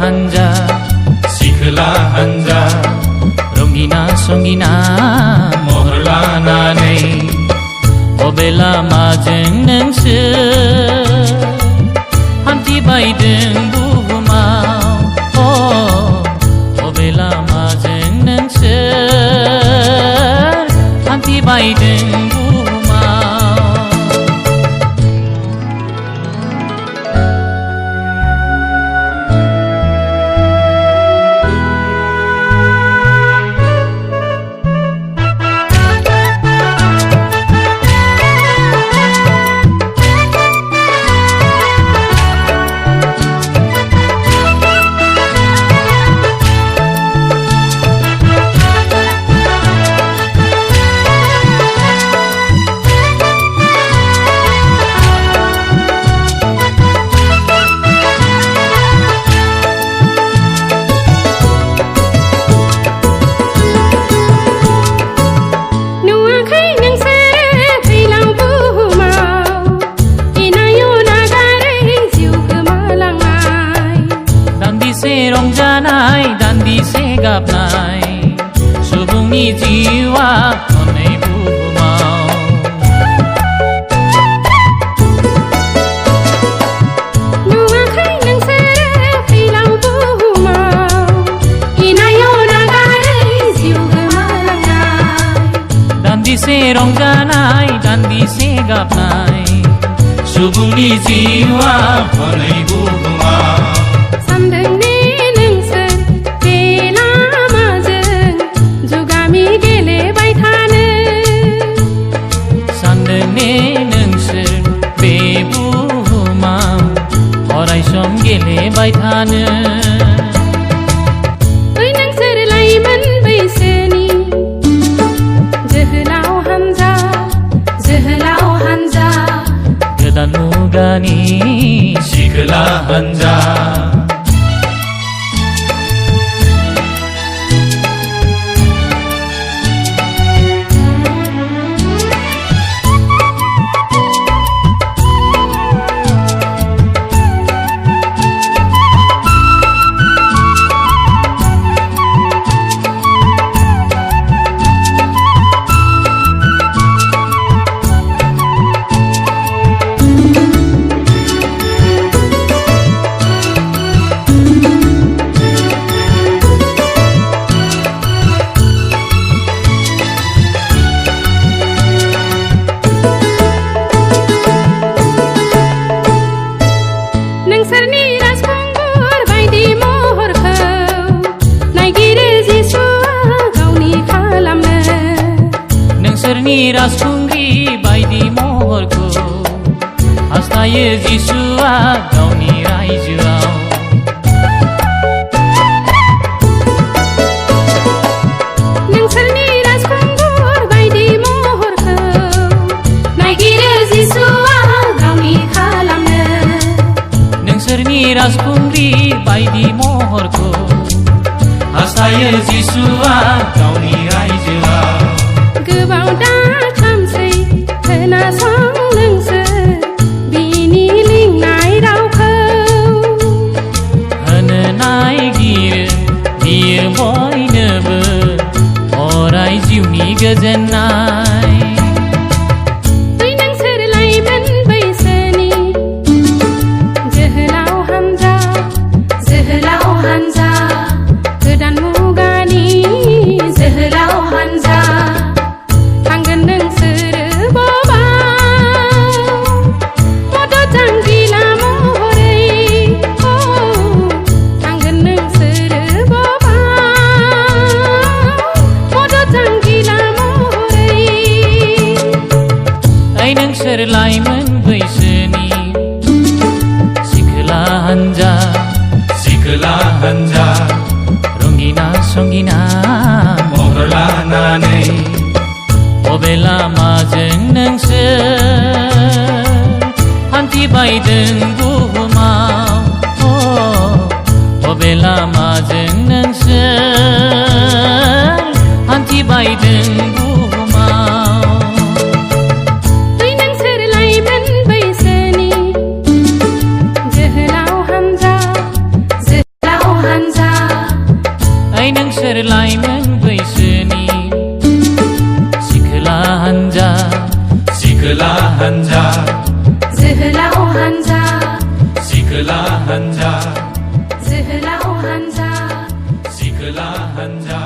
हान्जा सिखोला हान्जा रंगिना संगिना महर लानानै बबे लामाजों नोंसोर हान्थिबायदों बुहुमाव बबे लामाजों नोंसोर हान्थिबायदों रंजानाय दान्दिसे गाबनाय सुबुंनि जिउआ हनै बुहुमाव नुवाखै नोंसोरो फैलाव बुहुमाव इनायाव नागारै जिउ गोमालांनाय दान्दिसे रंजानाय दान्दिसे गाबनाय सुबुंनि जिउआ हनै बुहुमाव अरायसम गेलेबाय थानो ओइ नोंसोर लाइमोन बैसोनि जोहोलाव हान्जा गोदान मुगानि सिखोला हान्जा नोंसोरनि राजखुंगुर बायदि महरखौ नायगिरो जिसुआ गावनि खालामनो नोंसोरनि राजखुंग्रि बायदि महरखौ हास्थायो जिसुआ गावनि रायजोआव नोंसोरनि राजखुंगुर बायदि महरखौ नायगिरो जिसुआ गावनि खालामनो नोंसोरनि राजखुंग्रि बायदि महरखौ हास्थायो जिसुआ गावनि रायजोआव गोबाव दा खामसै खोनासं नोंसोर बिनि लिंनाय रावखौ होनो नायगिरो बियो बयनोबो अराय जिउनि गोजोननाय ओइ नोंसोर लाइमोन बैसोनि जोहोलाव हान्जा गोदान मुगानि जोहोलाव हान्जा थांगोन नोंसोरो बबाव मदद जांगिला महरै थांगोन नोंसोरो बबाव मदद जांगिला महरै ओइ नोंसोर लाइमोन बैसोनि सिखोला हान्जा रंगिना संगिना महर लानानै बबे लामाजों नोंसोर हान्थिबायदों बुहुमाव बबे लामाजों नोंसोर हान्थिबायदों बुहुमाव ओइ नोंसोर लाइमोन बैसोनि जोहोलाव हान्जा नों बैसोनि सिखोला हान्जा सिखोला हान्जा जोहोलाव हान्जा सिखोला हान्जा जोहोलाव हान्जा सिखोला हान्जा